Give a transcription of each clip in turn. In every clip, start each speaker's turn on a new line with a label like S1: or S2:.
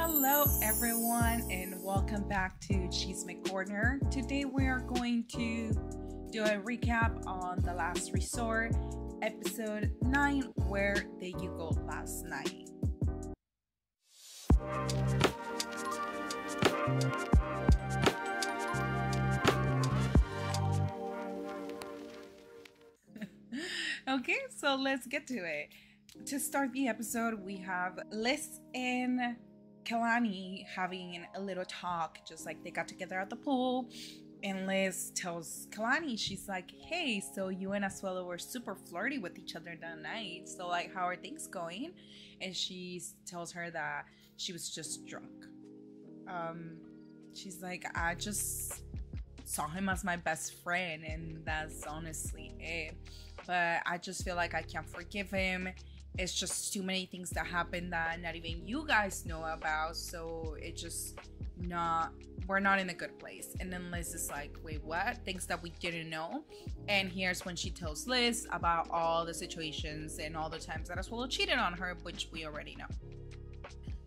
S1: Hello everyone and welcome back to Cheese Corner. Today we are going to do a recap on The Last Resort, episode 9, Where Did You Go Last Night? Okay, so let's get to it. To start the episode, we have Liz and Kelani having a little talk, just like they got together at the pool. And Liz tells Kelani, she's like, hey, so you and Asuelu were super flirty with each other that night. So, like, how are things going? And she tells her that she was just drunk. She's like, I just saw him as my best friend, and that's honestly it. But I just feel like I can't forgive him. It's just too many things that happen that not even you guys know about. So it just we're not in a good place. And then Liz is like, wait, what? Things that we didn't know. And here's when she tells Liz about all the situations and all the times that Asuelu cheated on her, which we already know.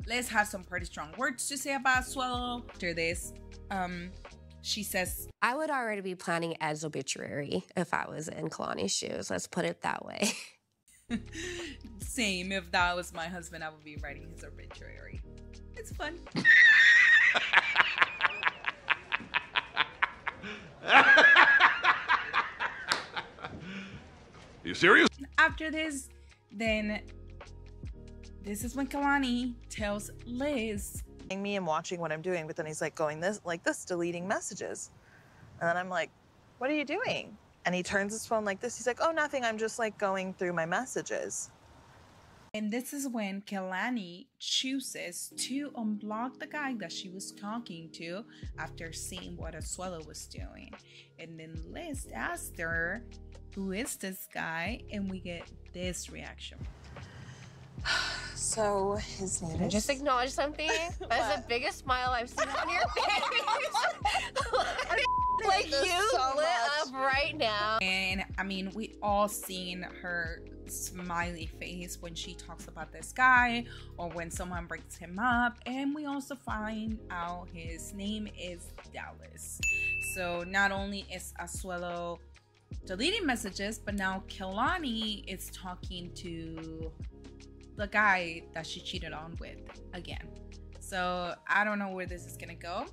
S1: Liz has some pretty strong words to say about Asuelu. After this, she says,
S2: I would already be planning Ed's obituary if I was in Kelani's shoes. Let's put it that way.
S1: Same. If that was my husband, I would be writing his obituary. It's fun.
S3: You serious?
S1: After this, then this is when Kelani tells Liz,
S4: me and watching what I'm doing, but then he's like going this, deleting messages. And then I'm like, what are you doing? And he turns his phone like this. He's like, oh, nothing. I'm just like going through my messages.
S1: And this is when Kelani chooses to unblock the guy that she was talking to after seeing what Asuelu was doing. And then Liz asked her, who is this guy? And we get this reaction.
S4: So his name is...
S2: Just acknowledge something. That's the biggest smile I've seen on your face. Like you
S4: so
S2: lit
S4: much.
S2: up right now.
S1: And I mean, we all seen her smiley face when she talks about this guy or when someone brings him up. And we also find out his name is Dallas. So not only is Asuelu deleting messages, but now Kelani is talking to the guy that she cheated on with again. So I don't know where this is gonna go.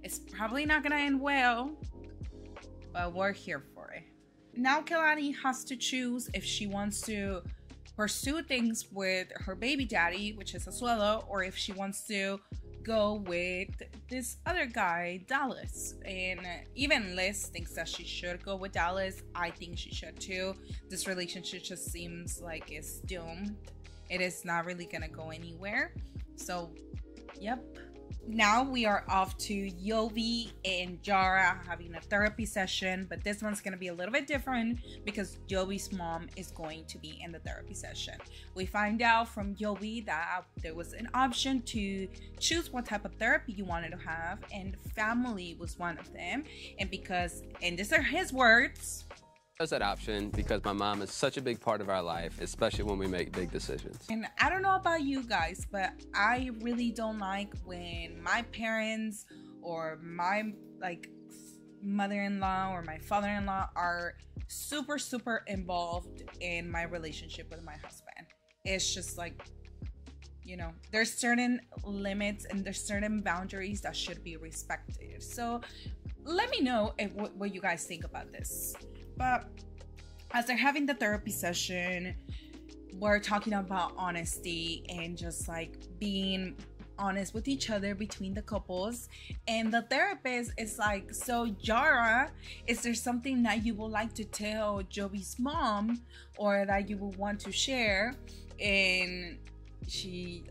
S1: It's probably not gonna end well, but we're here for it. Now Kelani has to choose if she wants to pursue things with her baby daddy, which is Asuelu, or if she wants to go with this other guy, Dallas. And even Liz thinks that she should go with Dallas. I think she should too. This relationship just seems like it's doomed. It is not really gonna go anywhere. So, yep. Now we are off to Jovi and Jara having a therapy session, but this one's gonna be a little bit different because Jovi's mom is going to be in the therapy session. We find out from Jovi that there was an option to choose what type of therapy you wanted to have, and family was one of them. And these are his words,
S5: There's that option because my mom is such a big part of our life, especially when we make big decisions.
S1: and I don't know about you guys, but I really don't like when my parents or my mother-in-law or my father-in-law are super involved in my relationship with my husband. It's just like, you know, there's certain limits and there's certain boundaries that should be respected. So let me know what you guys think about this. But as they're having the therapy session, we're talking about honesty and just like being honest with each other between the couples. And the therapist is like, so Jara, is there something that you would like to tell Jovi's mom or that you would want to share? And she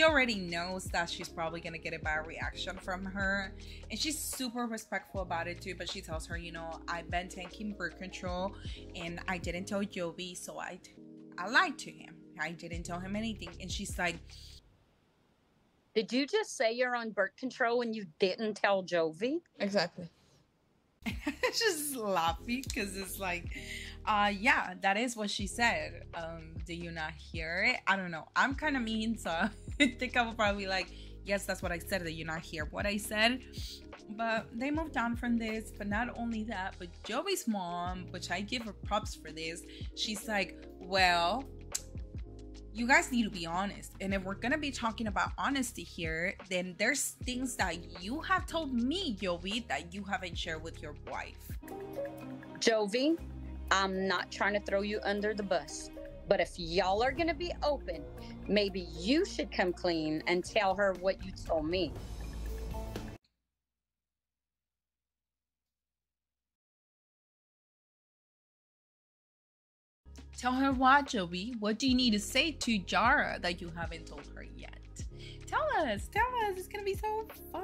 S1: already knows that she's probably gonna get a bad reaction from her, and she's super respectful about it too. But she tells her, you know, I've been taking birth control and I didn't tell Jovi, so I lied to him. I didn't tell him anything. And she's like,
S6: did you just say you're on birth control when you didn't tell Jovi?
S4: Exactly.
S1: just laughing because it's like, yeah, that is what she said. Do you not hear it? I don't know. I'm kind of mean, so I think I would probably like, Yes, that's what I said. That you not hear what I said. But they moved on from this. But not only that, but Jovi's mom, which I give her props for this, she's like, well, you guys need to be honest. And if we're gonna be talking about honesty here, then there's things that you have told me, Jovi, that you haven't shared with your wife.
S6: Jovi, I'm not trying to throw you under the bus, but if y'all are gonna be open, maybe you should come clean and tell her what you told me.
S1: Tell her what, Jovi? What do you need to say to Jara that you haven't told her yet? Tell us. It's gonna be so fun.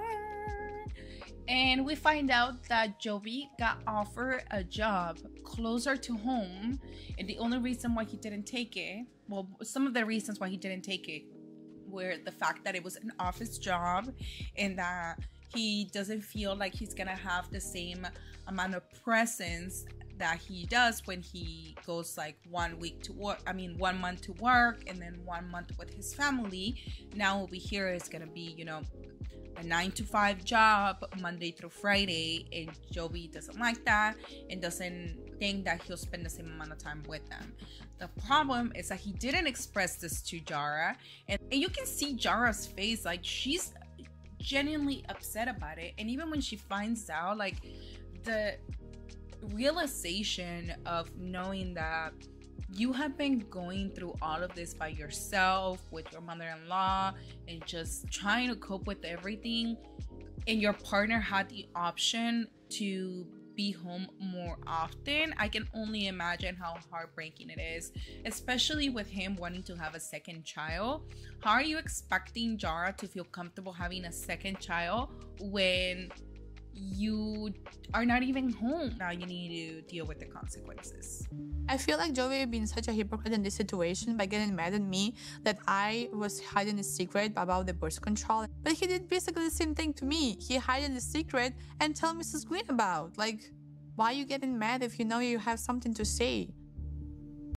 S1: And we find out that Jovi got offered a job closer to home, and the only reason why he didn't take it, well, some of the reasons why he didn't take it were the fact that it was an office job and that he doesn't feel like he's gonna have the same amount of presence that he does when he goes like 1 week to work, 1 month to work and then 1 month with his family. Now over here is gonna be, you know, a 9-to-5 job Monday through Friday, and Jovi doesn't like that and doesn't think that he'll spend the same amount of time with them. The problem is that he didn't express this to Jara, and you can see Jara's face, like she's genuinely upset about it. And even when she finds out, like the realization of knowing that you have been going through all of this by yourself with your mother-in-law and just trying to cope with everything, and your partner had the option to be home more often, I can only imagine how heartbreaking it is, especially with him wanting to have a second child. How are you expecting Jara to feel comfortable having a second child when you are not even home? Now you need to deal with the consequences.
S3: I feel like Jovi being such a hypocrite in this situation by getting mad at me that I was hiding a secret about the birth control. But he did basically the same thing to me. He hid the secret and tell Mrs. Green about. Like, why are you getting mad if you know you have something to say?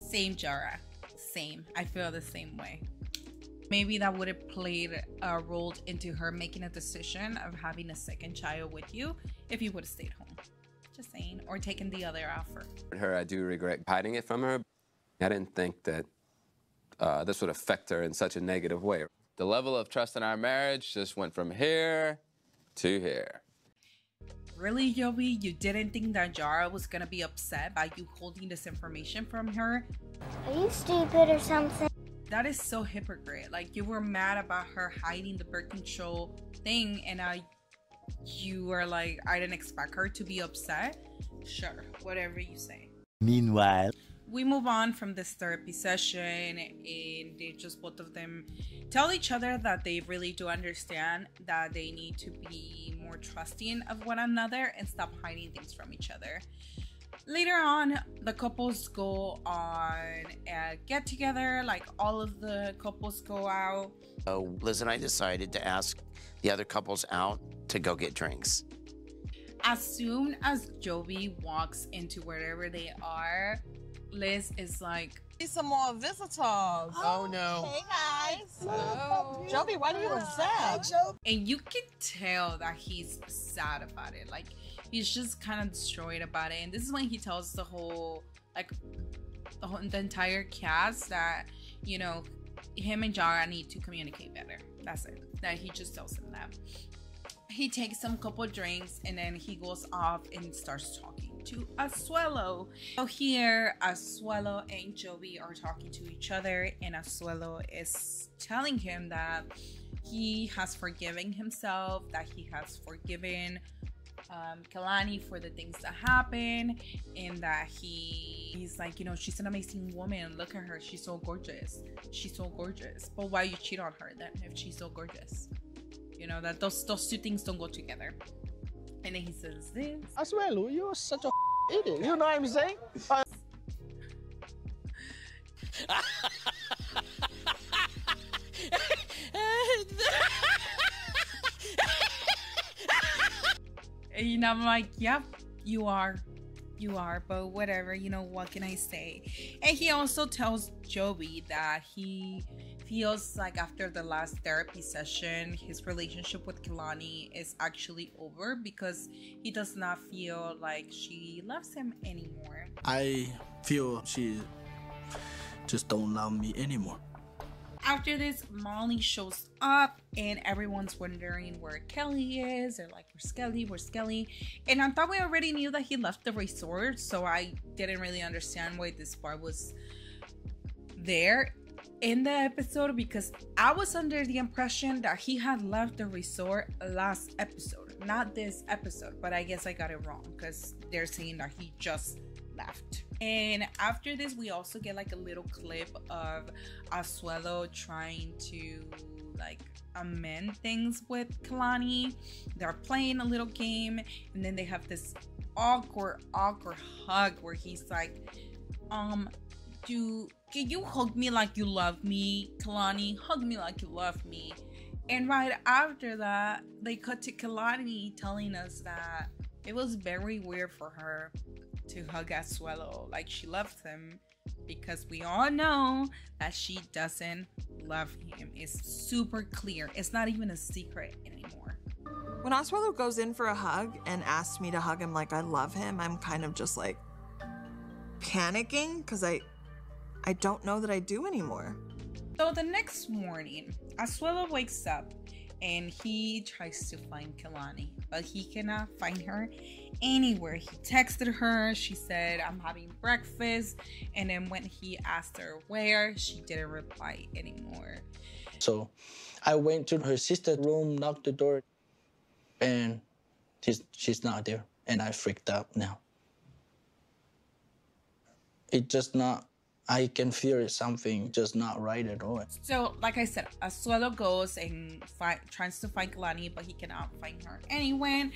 S1: Same, Jara. Same. I feel the same way. Maybe that would have played a role into her making a decision of having a second child with you if you would have stayed home. Just saying. Or taken the other offer.
S5: I do regret hiding it from her. I didn't think that this would affect her in such a negative way. The level of trust in our marriage just went from here to here.
S1: Really, Jovi? You didn't think that Jara was gonna be upset by you holding this information from her?
S7: Are you stupid or something?
S1: That is so hypocrite. Like, you were mad about her hiding the birth control thing, and now you were like, I didn't expect her to be upset. Sure, whatever you say.
S8: Meanwhile,
S1: we move on from this therapy session, and they just, both of them tell each other that they really do understand that they need to be more trusting of one another and stop hiding things from each other. Later on, the couples go on a get together, like all of the couples go out.
S9: So Liz and I decided to ask the other couples out to go get drinks.
S1: As soon as Jovi walks into wherever they are, Liz is like,
S4: Need some more visitors.
S9: Oh no.
S4: Hey guys.
S9: Oh.
S4: Jovi, why do you look sad?
S1: and you can tell that he's sad about it. Like, he's just kind of destroyed about it. And this is when he tells the whole, like, the entire cast that, you know, him and Jara need to communicate better. That's it. That he just tells them that. He takes some couple drinks and then he goes off and starts talking to Asuelu. So here, Asuelu and Jovi are talking to each other, and Asuelu is telling him that he has forgiven himself, that he has forgiven Kelani for the things that happened, and that he's like, you know, she's an amazing woman. Look at her. She's so gorgeous. She's so gorgeous. But why you cheat on her then if she's so gorgeous? You know, that those two things don't go together. And then he says this.
S10: Asuelu, you're such a idiot. You know what I'm saying?
S1: And I'm like, yep, you are, but whatever, you know, what can I say? And he also tells Jovi that he feels like after the last therapy session, his relationship with Kelani is actually over because he does not feel like she loves him anymore.
S10: I feel she just don't love me anymore.
S1: After this, Molly shows up and everyone's wondering where Kelly is. They're like, where's Kelly? Where's Kelly? And I thought we already knew that he left the resort, so I didn't really understand why this part was there in the episode, because I was under the impression that he had left the resort last episode, not this episode. But I guess I got it wrong because they're saying that he just left. And after this, we also get like a little clip of Asuelu trying to like amend things with Kelani. They're playing a little game, and then they have this awkward hug where he's like, can you hug me like you love me, Kelani? Hug me like you love me. And right after that, they cut to Kelani telling us that it was very weird for her to hug Asuelu like she loves him, because we all know that she doesn't love him. It's super clear. It's not even a secret anymore.
S4: When Asuelu goes in for a hug and asks me to hug him like I love him, I'm kind of just like panicking because I don't know that I do anymore.
S1: So the next morning, Asuelu wakes up and he tries to find Kelani, but he cannot find her anywhere. He texted her, she said, I'm having breakfast, and then when he asked her where, she didn't reply anymore.
S10: So I went to her sister's room, knocked the door, and she's not there, and I freaked out now. It just not, I can feel something just not right at all.
S1: So, like I said, Asuelu goes and tries to find Kelani, but he cannot find her anywhere.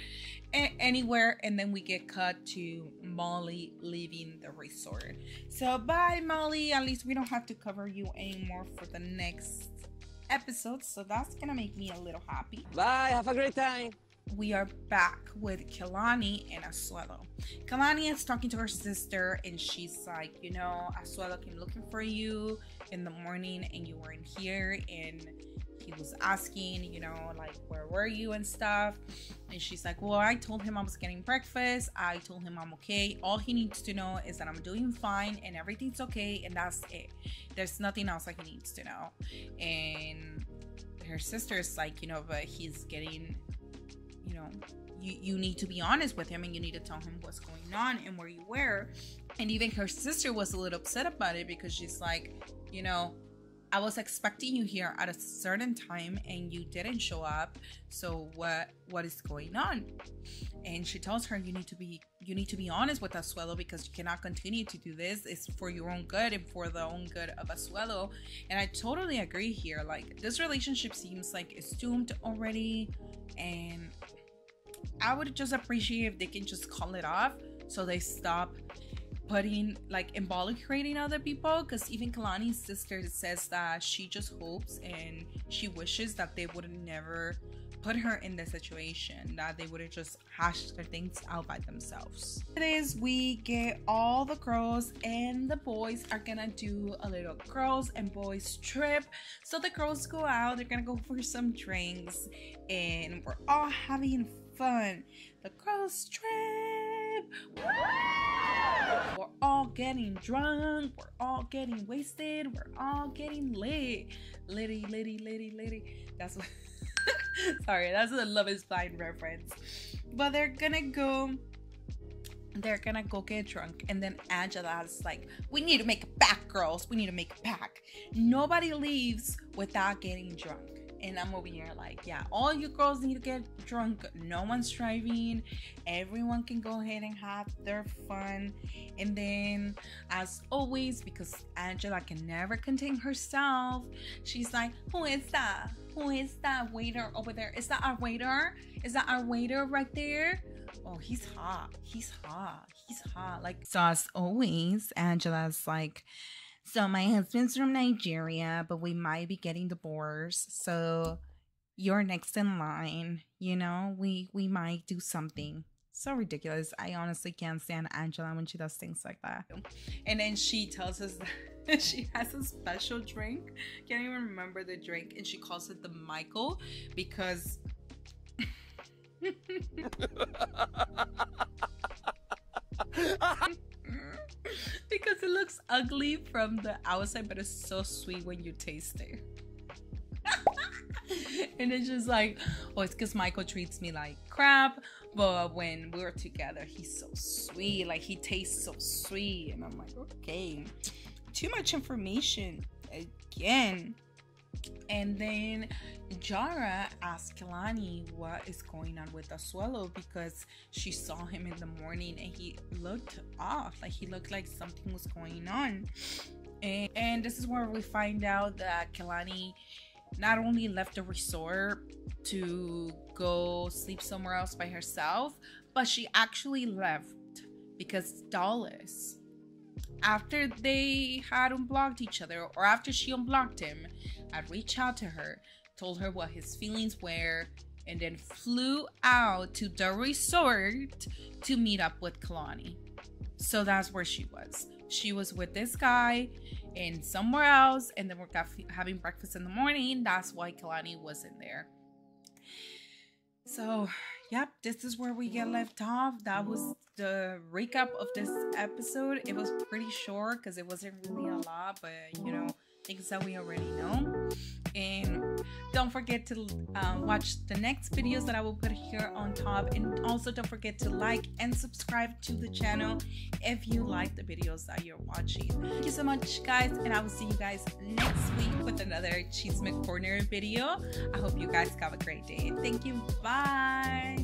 S1: And then we get cut to Molly leaving the resort. So, bye, Molly. At least we don't have to cover you anymore for the next episode. So that's gonna make me a little happy.
S8: Bye. Have a great time.
S1: We are back with Kelani and Asuelu. Kelani is talking to her sister and she's like, you know, Asuelu came looking for you in the morning and you weren't here, and he was asking, you know, like, where were you and stuff. And she's like, well, I told him I was getting breakfast. I told him I'm okay. All he needs to know is that I'm doing fine and everything's okay, and that's it. There's nothing else that he needs to know. And her sister is like, you know, but he's getting, you know, you need to be honest with him and you need to tell him what's going on and where you were. And even her sister was a little upset about it because she's like, you know, I was expecting you here at a certain time and you didn't show up. So what is going on? And she tells her, you need to be honest with Asuelu, because you cannot continue to do this. It's for your own good and for the own good of Asuelu. And I totally agree here. Like, this relationship seems like it's doomed already, and I would just appreciate if they can just call it off so they stop putting, like, involucrating other people. Because even Kelani's sister says that she just hopes and she wishes that they would have never put her in this situation, that they would have just hashed their things out by themselves. It is, we get all the girls and the boys are gonna do a little girls and boys trip. So the girls go out, they're gonna go for some drinks, and we're all having fun. The girls trip. We're all getting drunk. We're all getting wasted. We're all getting lit. Litty. That's what. Sorry, that's a Love Is Blind reference. But they're gonna go get drunk, and then Angela's like, we need to make it back, girls. We need to make it back. Nobody leaves without getting drunk. And I'm over here like, yeah, all you girls need to get drunk. No one's driving. Everyone can go ahead and have their fun. And then, as always, because Angela can never contain herself, she's like, who is that? Who is that waiter over there? Is that our waiter? Is that our waiter right there? Oh, he's hot. He's hot. Like, so as always, Angela's like, so my husband's from Nigeria, but we might be getting divorced. So you're next in line. You know, we might do something. So ridiculous. I honestly can't stand Angela when she does things like that. And then she tells us that She has a special drink. Can't even remember the drink, and she calls it the Michael because because it looks ugly from the outside, but it's so sweet when you taste it. And it's just like, oh, it's because Michael treats me like crap, but when we're together, he's so sweet. Like, he tastes so sweet. And I'm like, okay, too much information again. And then Jara asked Kelani what is going on with Asuelu, because she saw him in the morning and he looked off. Like, he looked like something was going on. And this is where we find out that Kelani not only left the resort to go sleep somewhere else by herself, but she actually left because Dallas, after they had unblocked each other, or after she unblocked him, had reached out to her, told her what his feelings were, and then flew out to the resort to meet up with Kelani. So that's where she was. She was with this guy and somewhere else, and then we're having breakfast in the morning. That's why Kelani wasn't there. So, yep, this is where we get left off. That was the recap of this episode. It was pretty short because it wasn't really a lot, but you know, things that we already know. And don't forget to watch the next videos that I will put here on top, and also don't forget to like and subscribe to the channel if you like the videos that you're watching. Thank you so much, guys, and I will see you guys next week with another Chisme Corner video. I hope you guys have a great day. Thank you. Bye.